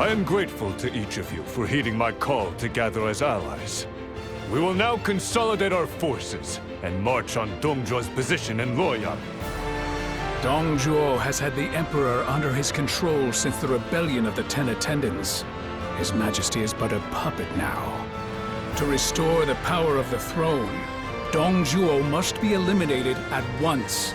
I am grateful to each of you for heeding my call to gather as allies. We will now consolidate our forces and march on Dong Zhuo's position in Luoyang. Dong Zhuo has had the Emperor under his control since the rebellion of the Ten Attendants. His Majesty is but a puppet now. To restore the power of the throne, Dong Zhuo must be eliminated at once.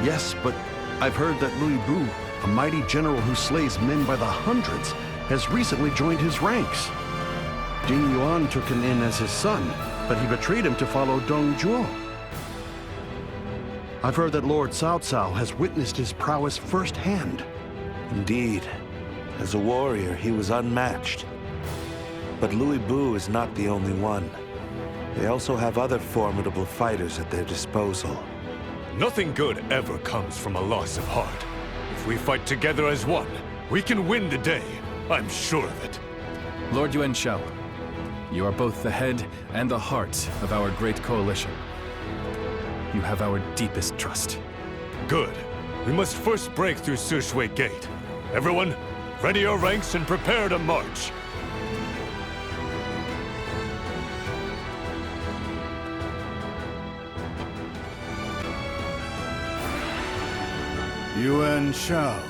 Yes, but I've heard that Louis Bu, a mighty general who slays men by the hundreds, has recently joined his ranks. Jing Yuan took him in as his son, but he betrayed him to follow Dong Zhuo. I've heard that Lord Cao Cao has witnessed his prowess firsthand. Indeed. As a warrior, he was unmatched. But Louis Bu is not the only one. They also have other formidable fighters at their disposal. Nothing good ever comes from a loss of heart. If we fight together as one, we can win the day. I'm sure of it. Lord Yuan Shao, you are both the head and the heart of our great coalition. You have our deepest trust. Good. We must first break through Sishui Gate. Everyone, ready your ranks and prepare to march. Yuan Shao.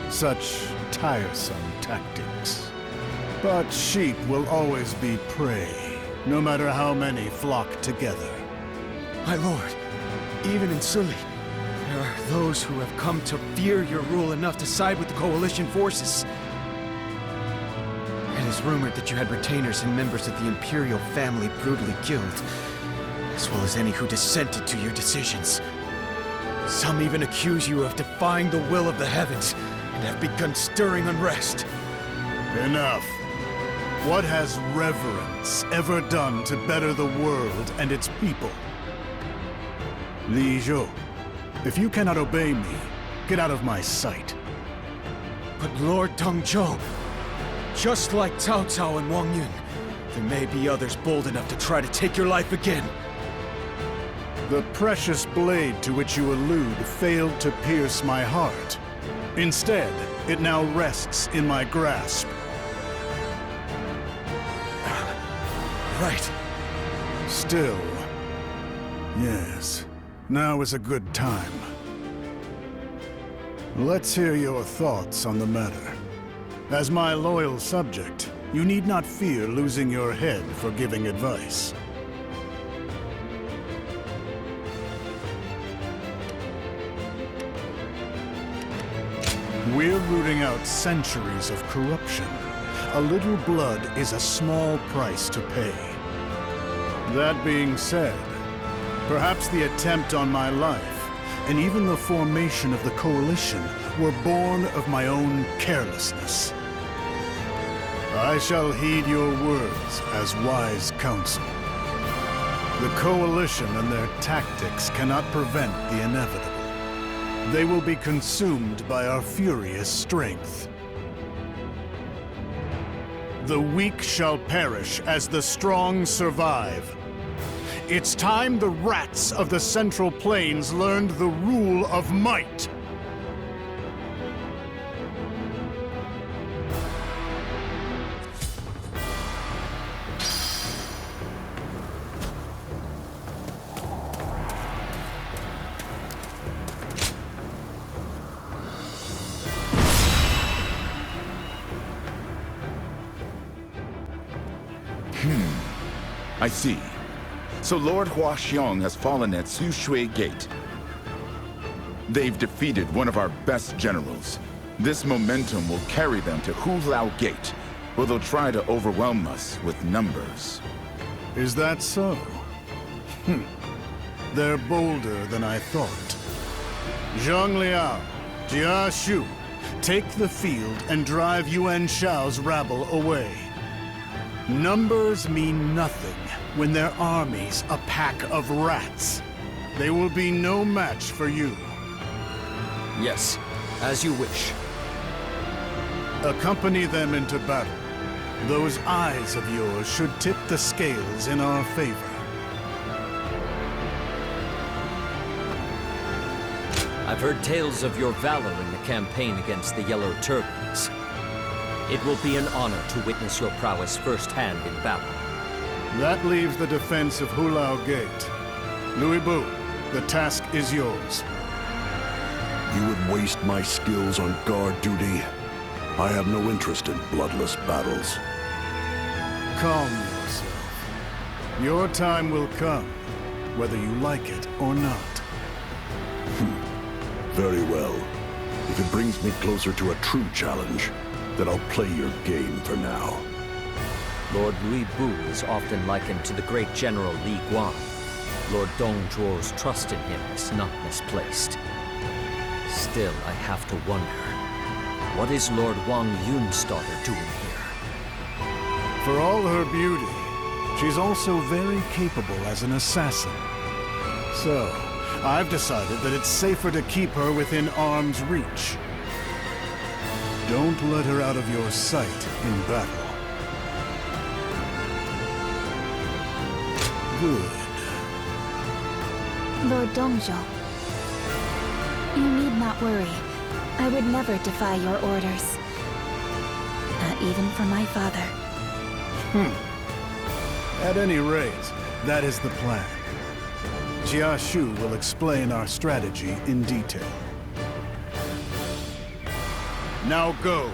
Such tiresome tactics. But sheep will always be prey, no matter how many flock together. My lord, even in Suli, there are those who have come to fear your rule enough to side with the coalition forces. It is rumored that you had retainers and members of the Imperial family brutally killed, as well as any who dissented to your decisions. Some even accuse you of defying the will of the heavens, and have begun stirring unrest. Enough. What has reverence ever done to better the world and its people? Li Zhou, if you cannot obey me, get out of my sight. But Lord Dong Zhuo, just like Cao Cao and Wang Yun, there may be others bold enough to try to take your life again. The precious blade to which you allude failed to pierce my heart. Instead, it now rests in my grasp. Right. Still, yes, now is a good time. Let's hear your thoughts on the matter. As my loyal subject, you need not fear losing your head for giving advice. We're rooting out centuries of corruption. A little blood is a small price to pay. That being said, perhaps the attempt on my life, and even the formation of the Coalition, were born of my own carelessness. I shall heed your words as wise counsel. The Coalition and their tactics cannot prevent the inevitable. They will be consumed by our furious strength. The weak shall perish as the strong survive. It's time the rats of the Central Plains learned the rule of might. I see. So Lord Hua Xiong has fallen at Sishui Gate. They've defeated one of our best generals. This momentum will carry them to Hulao Gate, where they'll try to overwhelm us with numbers. Is that so? They're bolder than I thought. Zhang Liao, Jia Shu, take the field and drive Yuan Shao's rabble away. Numbers mean nothing when their army's a pack of rats. They will be no match for you. Yes, as you wish. Accompany them into battle. Those eyes of yours should tip the scales in our favor. I've heard tales of your valor in the campaign against the Yellow Turbans. It will be an honor to witness your prowess firsthand in battle. That leaves the defense of Hulao Gate. Louis Bu, the task is yours. You would waste my skills on guard duty. I have no interest in bloodless battles. Calm yourself. Your time will come, whether you like it or not. Very well. If it brings me closer to a true challenge, then I'll play your game for now. Lord Louis Bu is often likened to the great General Li Guan. Lord Dong Zhuo's trust in him is not misplaced. Still, I have to wonder, what is Lord Wang Yun's daughter doing here? For all her beauty, she's also very capable as an assassin. So, I've decided that it's safer to keep her within arm's reach. Don't let her out of your sight in battle. Good. Lord Dong Zhuo, you need not worry. I would never defy your orders. Not even for my father. At any rate, that is the plan. Jia Shu will explain our strategy in detail. Now go.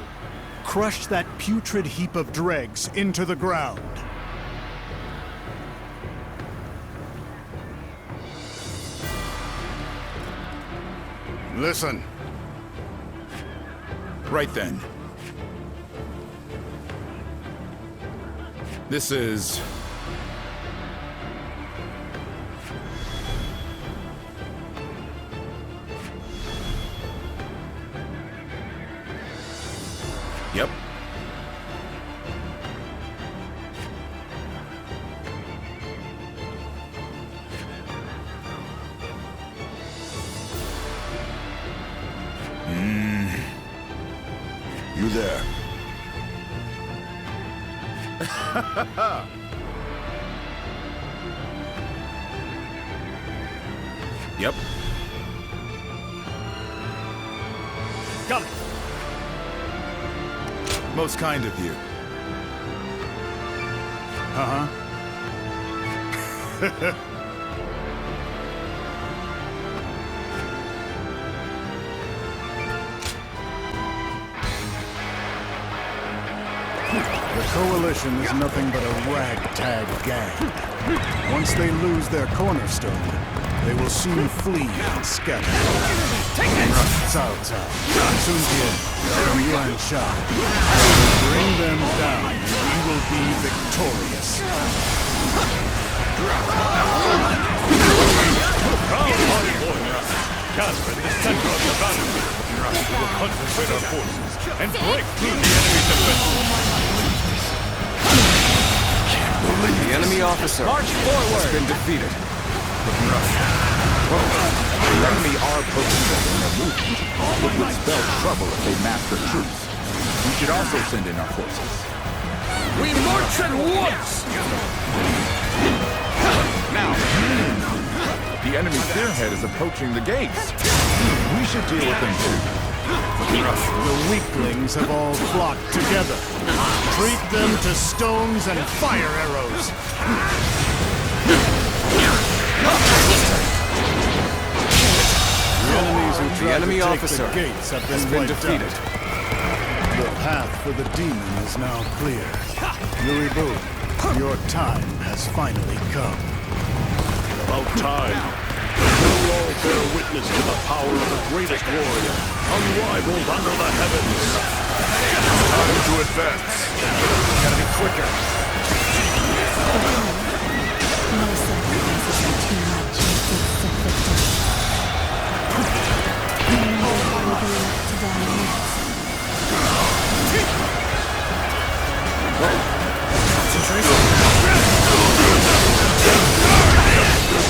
Crush that putrid heap of dregs into the ground. Listen. Right then. This is... Yep. You there? Yep. Come. Most kind of you. Uh-huh. The Coalition is nothing but a ragtag gang. Once they lose their cornerstone, they will soon flee and scatter. Cao Cao, Sun Jian, and Yuan Sha. Bring them down, and we will be victorious. Gather in the center of the battlefield. We will concentrate our forces and break through the enemy's defense. The enemy officer has been defeated. The enemy are proficient in their movement, but would spell trouble if they master troops. We should also send in our forces. We march at once! Now, the enemy spearhead is approaching the gates. We should deal with them too. The weaklings have all flocked together. Treat them to stones and fire arrows. The enemies who tried enemy to take officer the gates have has been been wiped defeated. out. The path for the demon is now clear. Louis Bu, your time has finally come. About time. You all bear witness to the power of the greatest warrior, unrivaled under the heavens. Time to advance. Gotta be quicker. No sacrifices are too much in the face of victory. No matter what will be left to die next.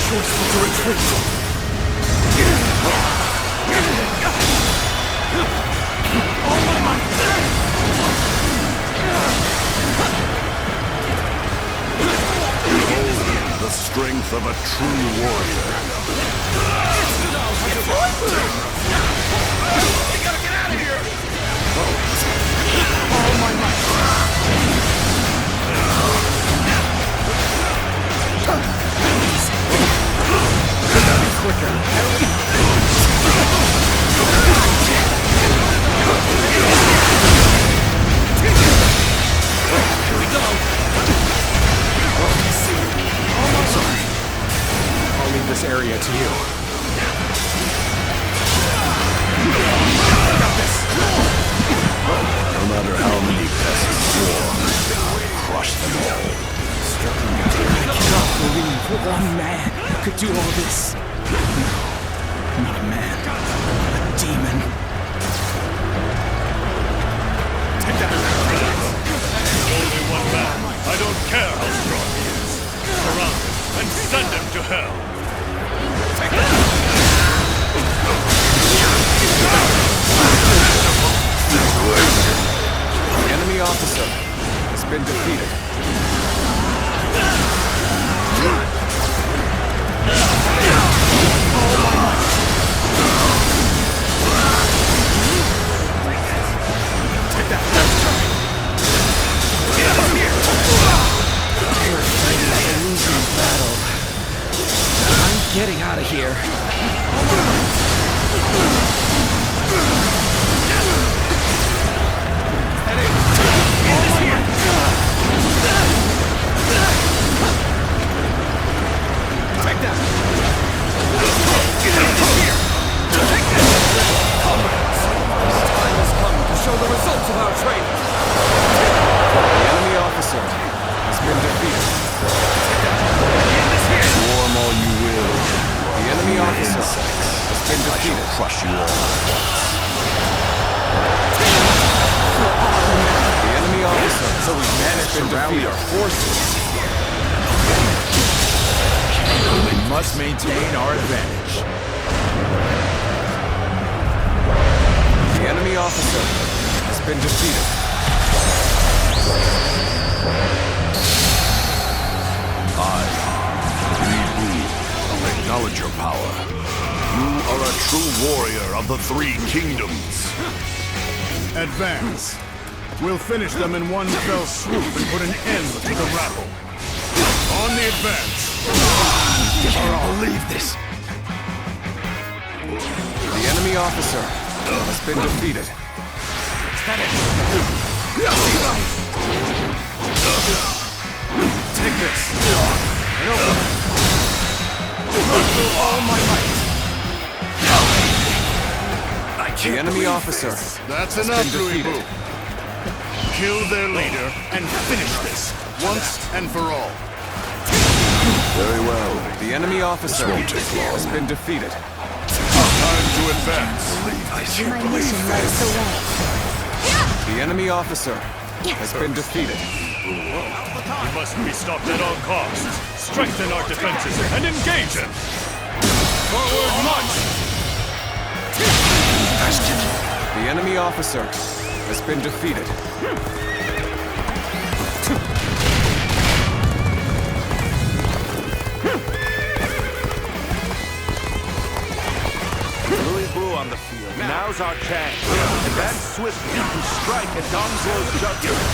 To retreat. The strength of a true warrior. do all this? No, not a man. A demon. Take that! Only one man. I don't care how strong he is. Surround him and send him to hell. Take that! The enemy officer has been defeated. Take that! A losing battle. I'm getting out of here. Take that! Comrades, time has come to show the results of our training. The enemy officer has been defeated. Swarm all you will. The enemy officer has been defeated. Crush you all. The enemy officer, so we managed to rally our forces. We must maintain our advantage. The enemy officer has been defeated. Acknowledge your power. You are a true warrior of the Three Kingdoms. Advance. We'll finish them in one fell swoop and put an end to the rabble. On the advance. I can't believe this. The enemy officer has been defeated. Take this. All my might. The enemy officer. That's enough, Louis Boo. Kill their leader and finish this once and for all. Very well. The enemy officer has been defeated. Time to advance. My mission lies the way. The enemy officer has been defeated. We must be stopped at all costs. Strengthen our defenses and engage him. Forward march! The enemy officer has been defeated. Louis Boo on the field. Now's our chance. Advance swiftly to strike at Dong Zhuo's jugular.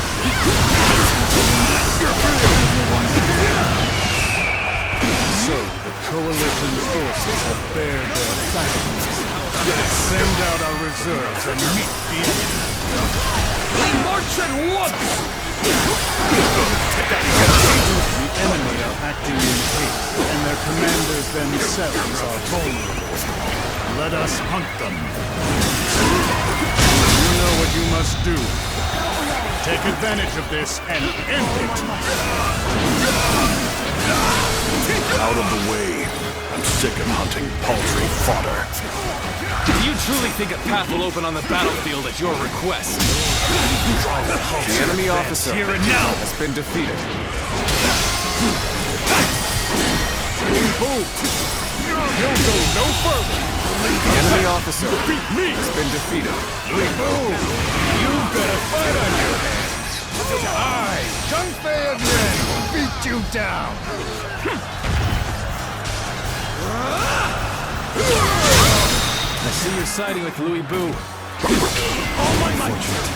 So, the coalition's forces have bared their fangs. Send out our reserves and meet the enemy. We march at once! The enemy are acting in haste, and their commanders themselves are vulnerable. Let us hunt them. You know what you must do. Take advantage of this and end it. Out of the way. I'm sick of hunting paltry fodder. Do you truly think a path will open on the battlefield at your request? The enemy officer Here and now. has been defeated. You'll go no further. The enemy officer has been defeated. You've got a fight on your hands. I, Zhang Fei of Ren, will beat you down. I see you're siding with Louis Boo. Unfortunate.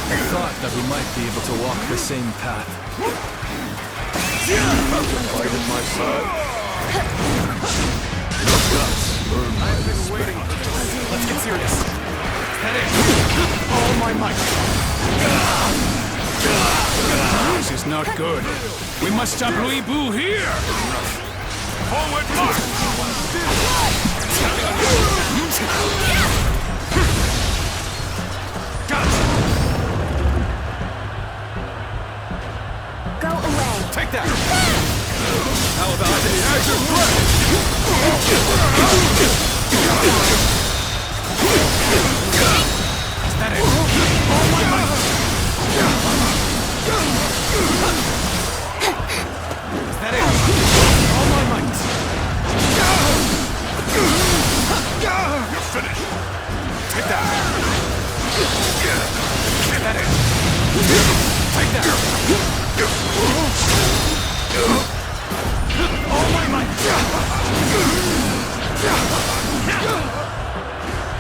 I thought that we might be able to walk the same path. Fight at my side. I've been waiting. Let's get serious. Head in. All my might. This is not good. We must stop Louis Boo here! Forward march. Go away. Take that! How about this?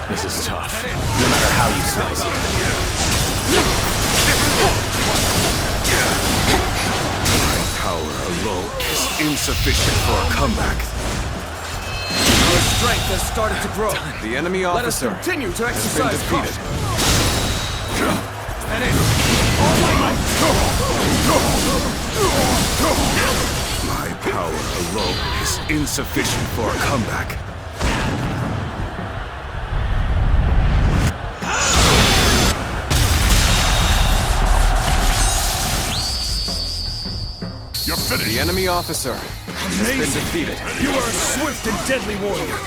This is tough, no matter how you slice it. My power alone is insufficient for a comeback. Our strength has started to grow. The enemy officer Let us continue to has been exercise defeated. My power alone is insufficient for a comeback. You're finished. The enemy officer has been defeated. You are a swift and deadly warrior.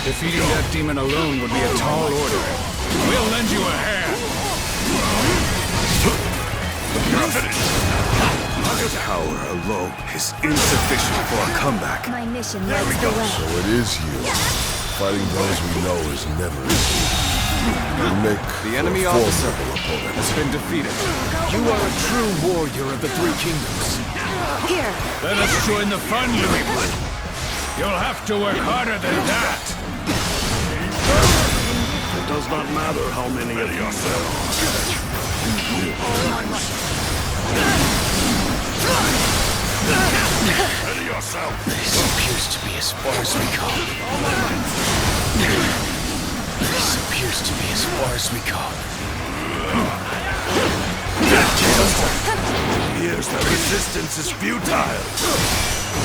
Defeating that demon alone would be a tall order. We'll lend you a hand. You're finished. My power alone is insufficient for a comeback. My mission lights the way. So it is you. Fighting those we know is never easy. You make The enemy a officer formidable opponent. has been defeated. You are a true warrior of the Three Kingdoms. Here. Let us join the fun, Louis. You'll have to work harder than that. It does not matter how many of you there Ready yourself. This appears to be as far as we go. This appears to be as far as we go. Here's the resistance is futile.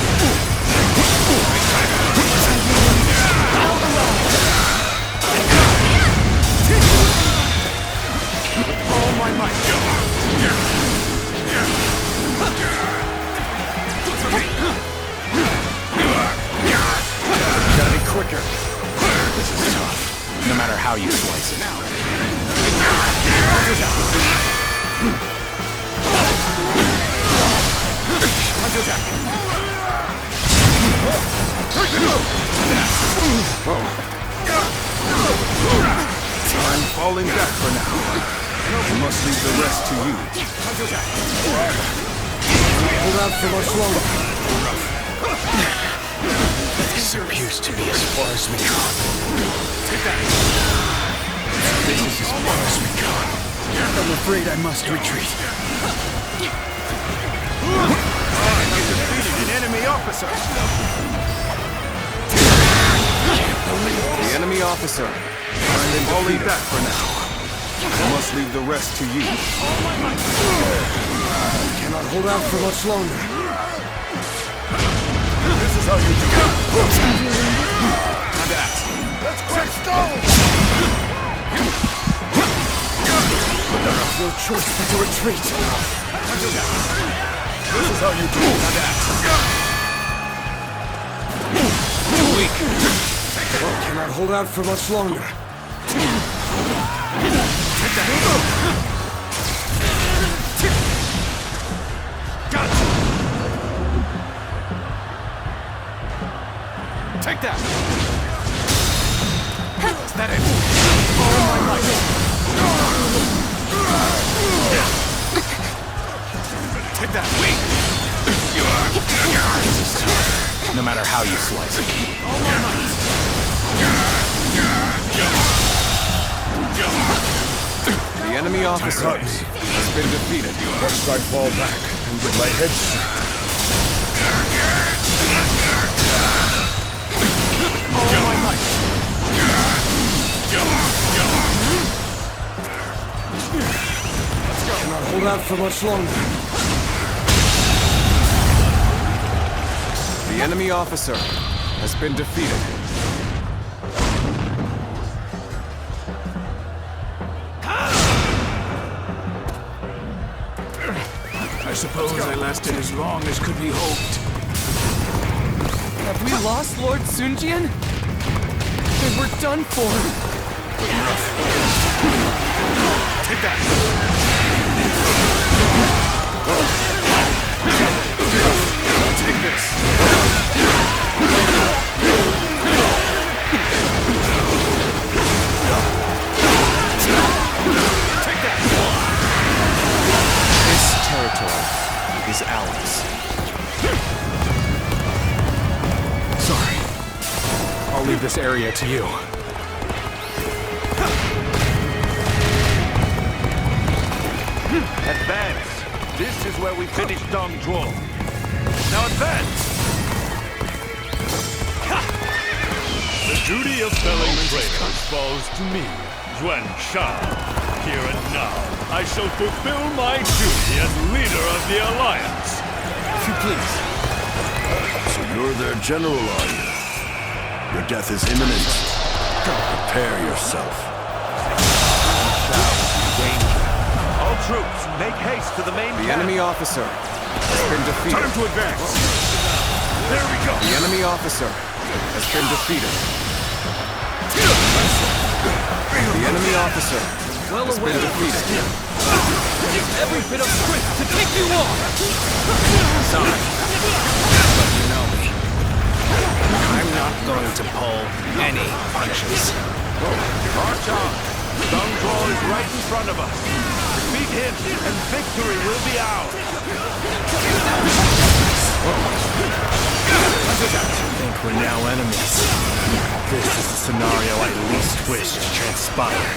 All my might. Gotta be quicker. This is tough, no matter how you slice it. I'm falling back for now. I must leave the rest to you. Hold out for much longer. This appears to be as far as we go. This is as far as we go. I'm afraid I must retreat. You defeated an enemy officer. The enemy officer has been Falling defeated. back for now. I must leave the rest to you. Cannot hold out for much longer. This is how you do it. That. Let's quit stone. No choice but to retreat. This is how you do it. That. Cannot hold out for much longer. Take that. Is that it? Oh my might. Take that. No matter how you slice it. The enemy officer has been defeated. Lest I fall back and get my head struck. Cannot hold out for much longer. The enemy officer has been defeated. I suppose I lasted as long as could be hoped. Have we lost Lord Sunjian? Then we're done for. Take that. Take this. this area to you. Advance! This is where we finish Dong Zhuo. Now advance! The duty of felling traitors falls to me, Yuan Shao. Here and now, I shall fulfill my duty as leader of the Alliance. If you please. So you're their general, are you? Your death is imminent. Prepare yourself. All troops, make haste to the main camp. The enemy officer has been defeated. Time to advance! There we go! The enemy officer has been defeated. The enemy officer has been defeated. Every bit of strength to take you on! Sorry, but you know me. I'm not going to pull any punches. March on! Dong Zhuo is right in front of us. Defeat him, and victory will be ours. I think we're now enemies. This is the scenario I least wish to transpire.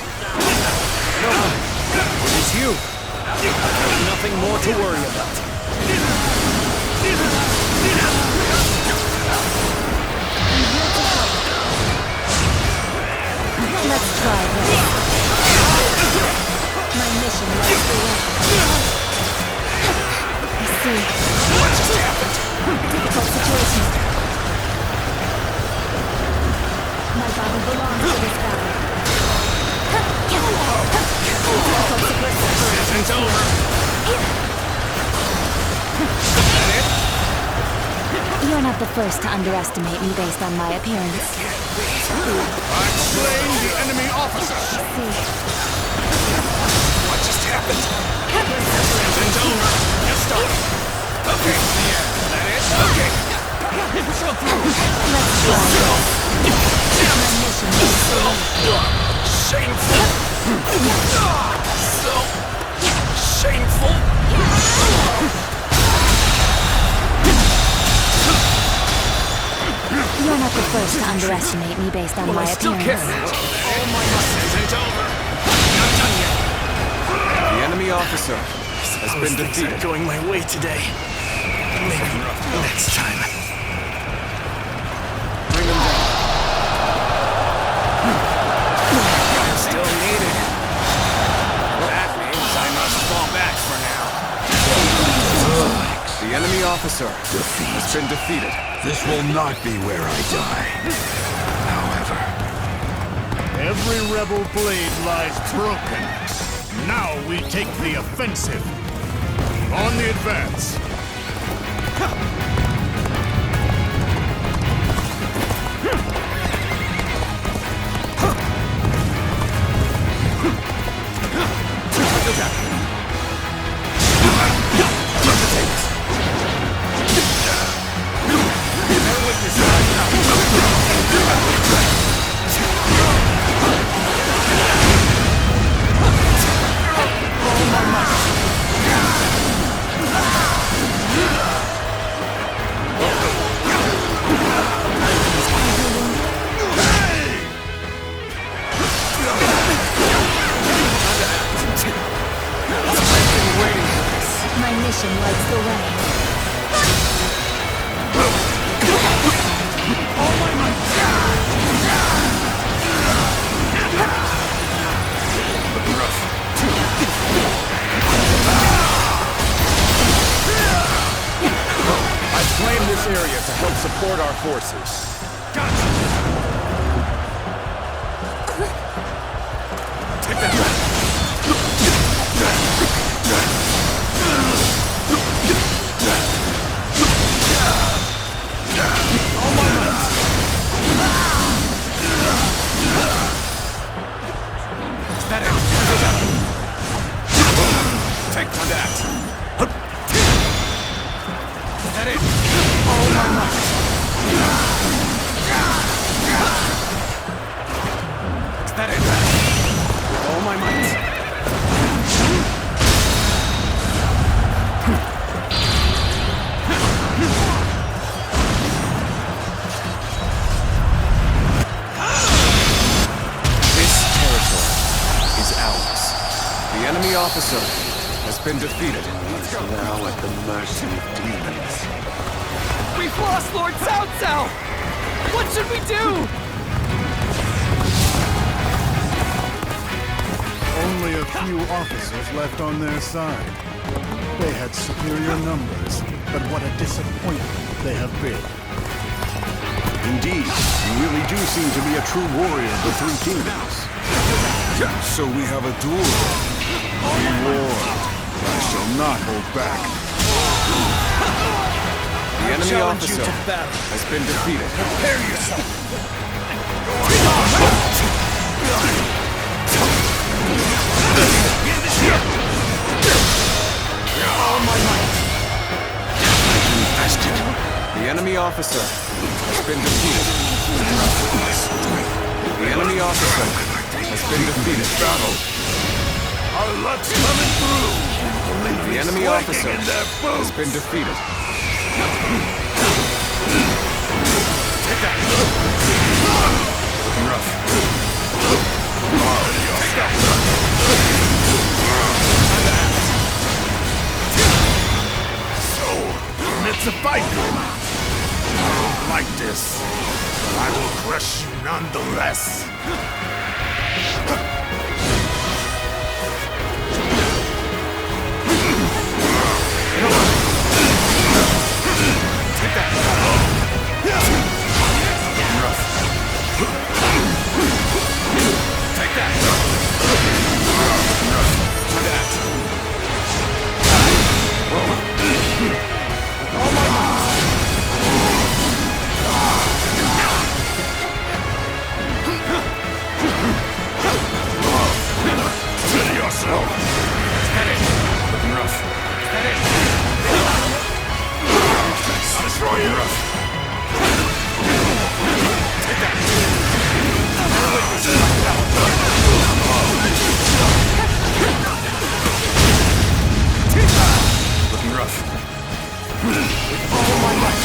No, it is you. There's nothing more to worry about. Let's try this. My mission lies the way. I see. What just happened? Difficult situation. My body belongs to this battle. It's over. You're not the first to underestimate me based on my appearance. I've slain the enemy officer! What just happened? It's over. You stop. Okay. Yeah, that is? Okay. Let's try this. My mission is Shameful. So shameful. You're not the first to underestimate me based on my Still appearance. care. All my muscles ain't over. Not done yet. The enemy officer has been defeated. Going my way today. Maybe next time. Bring him down. I'm still needed. That means I must fall back for now. The enemy officer has been defeated. This will not be where I die. However, Every rebel blade lies broken. Now we take the offensive. On the advance. My mission lights the way. I've claimed this area to help support our forces. Take that back. Take that. Is that it? All my might. Is that it? With all my might. The enemy officer has been defeated. Now at the mercy of demons. We've lost Lord Cao Cao! What should we do? Only a few officers left on their side. They had superior numbers, but what a disappointment they have been. Indeed, you really do seem to be a true warrior of the Three Kingdoms. So we have a duel. Reward. I shall not hold back. The enemy officer has been defeated. Prepare yourself! All my might! The enemy officer has been defeated. The enemy officer has been defeated. Battle. Our luck's coming through. The enemy officer has been defeated. Take that. Looking rough. So, it's a fight. I don't like this, but I will crush you nonetheless. Take that. Looking rough. Take that. Looking rough. Try that. All my might! Ready yourself. Looking rough. Destroy you. Take that. Looking rough. All my might!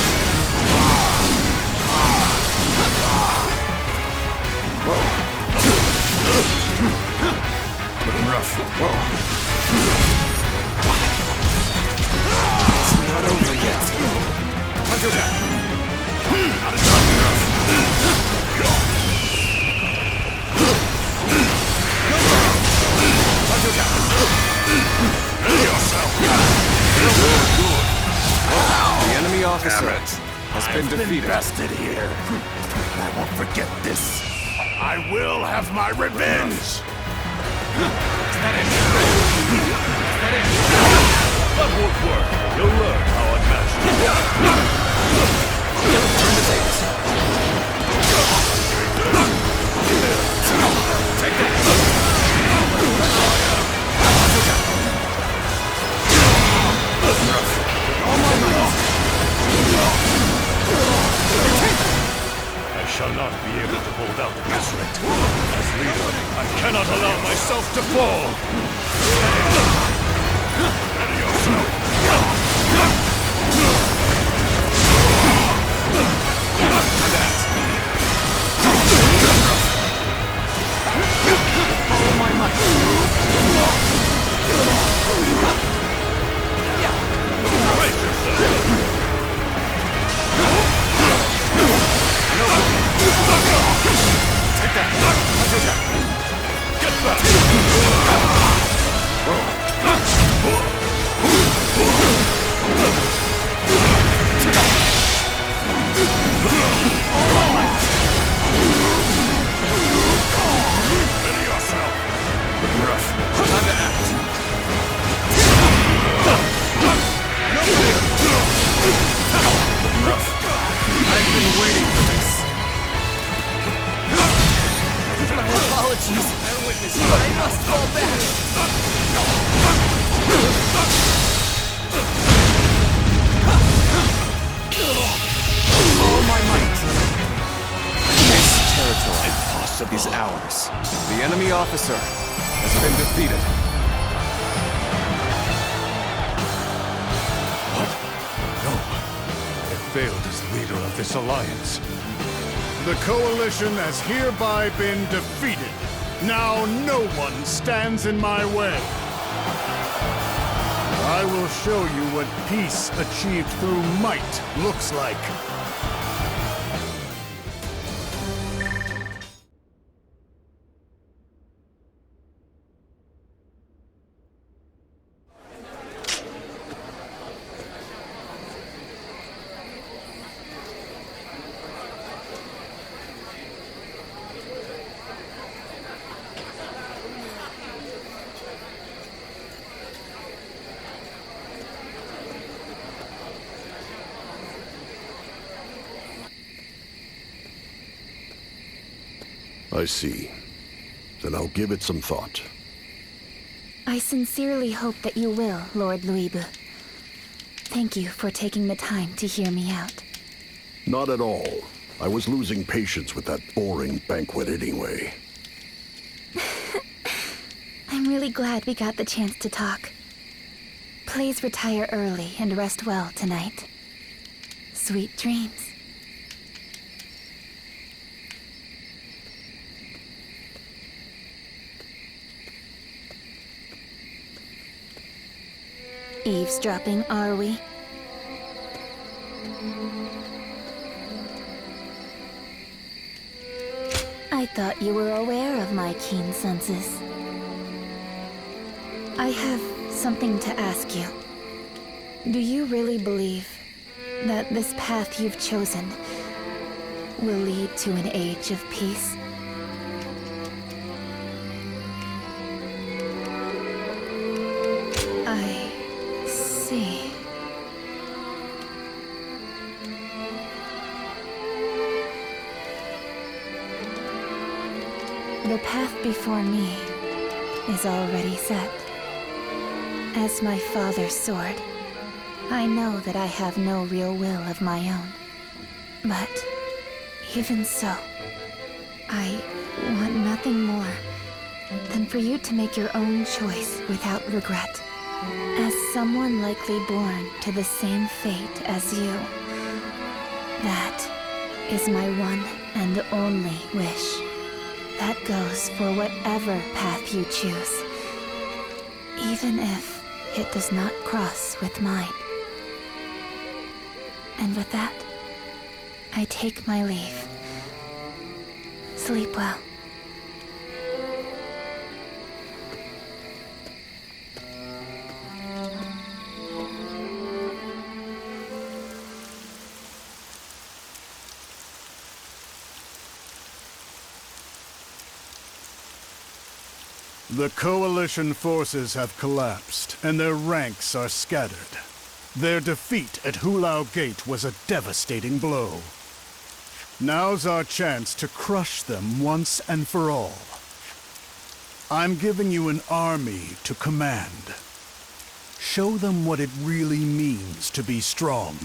Looking rough. It's not over yet. Under that. The enemy officer has been defeated. Bested here. I won't forget this. I will have my revenge. That won't work. You'll learn how unmatched you are. Turn the tables. Take that. I shall not be able to hold out this rate. As leader, I cannot allow myself to fall. Ready yourself. All my might! Brace yourself. Take that. Get back. Ready yourself. Looking rough. Time to act. Looking rough. I've been waiting for this. My apologies. I must fall back. All my might! This territory is ours. The enemy officer has been defeated. No. I failed as leader of this alliance. The coalition has hereby been defeated. Now no one stands in my way. I will show you what peace achieved through might looks like. I see. Then I'll give it some thought. I sincerely hope that you will, Lord Luibu. Thank you for taking the time to hear me out. Not at all. I was losing patience with that boring banquet anyway. I'm really glad we got the chance to talk. Please retire early and rest well tonight. Sweet dreams. Eavesdropping, are we? I thought you were aware of my keen senses. I have something to ask you. Do you really believe that this path you've chosen will lead to an age of peace? I see. The path before me is already set. As my father's sword, I know that I have no real will of my own. But even so, I want nothing more than for you to make your own choice without regret. As someone likely born to the same fate as you, that is my one and only wish. That goes for whatever path you choose, even if it does not cross with mine. And with that, I take my leave. Sleep well. The Coalition forces have collapsed, and their ranks are scattered. Their defeat at Hulao Gate was a devastating blow. Now's our chance to crush them once and for all. I'm giving you an army to command. Show them what it really means to be strong.